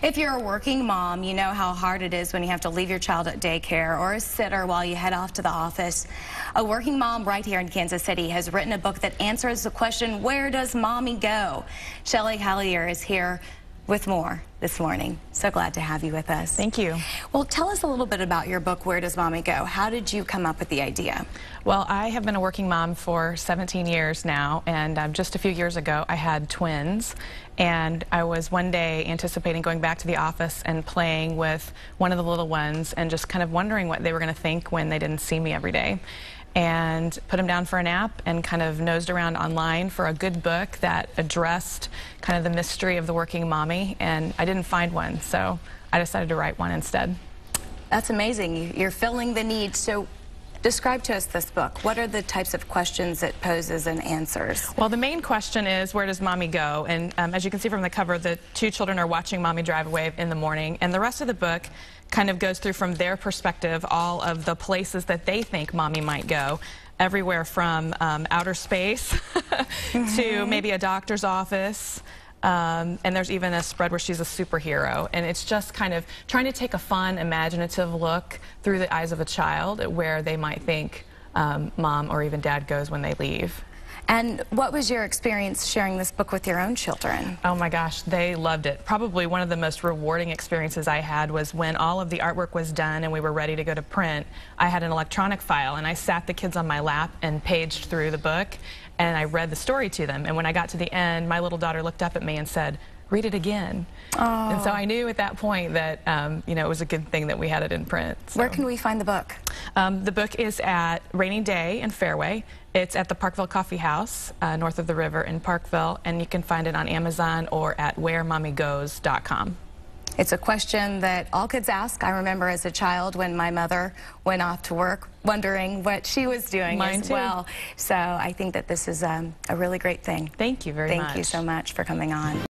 If you're a working mom, you know how hard it is when you have to leave your child at daycare or a sitter while you head off to the office. A working mom right here in Kansas City has written a book that answers the question, where does mommy go? Shelley Hallier is here with more this morning. So glad to have you with us. Thank you. Well, tell us a little bit about your book, Where Does Mommy Go? How did you come up with the idea? Well, I have been a working mom for 17 years now, and just a few years ago I had twins, and I was one day anticipating going back to the office and playing with one of the little ones and just kind of wondering what they were going to think when they didn't see me every day. And put him down for a nap and kind of nosed around online for a good book that addressed kind of the mystery of the working mommy, and I didn't find one, so I decided to write one instead. That's amazing. You're filling the need. So describe to us this book. What are the types of questions it poses and answers? Well, the main question is, where does mommy go? And as you can see from the cover, the two children are watching mommy drive away in the morning, and the rest of the book kind of goes through from their perspective all of the places that they think mommy might go, everywhere from outer space to maybe a doctor's office. And there's even a spread where she's a superhero, and it's just kind of trying to take a fun, imaginative look through the eyes of a child at where they might think mom or even dad goes when they leave. And what was your experience sharing this book with your own children? Oh my gosh, they loved it. Probably one of the most rewarding experiences I had was when all of the artwork was done and we were ready to go to print. I had an electronic file and I sat the kids on my lap and paged through the book, and I read the story to them. And when I got to the end, my little daughter looked up at me and said, "Read it again." Oh. And so I knew at that point that you know, it was a good thing that we had it in print. So. Where can we find the book? The book is at Rainy Day in Fairway. It's at the Parkville Coffee House, north of the river in Parkville, and you can find it on Amazon or at wheremommygoes.com. It's a question that all kids ask. I remember as a child when my mother went off to work, wondering what she was doing. Mine as too. Well. So I think that this is a really great thing. Thank you very much. Thank you so much for coming on.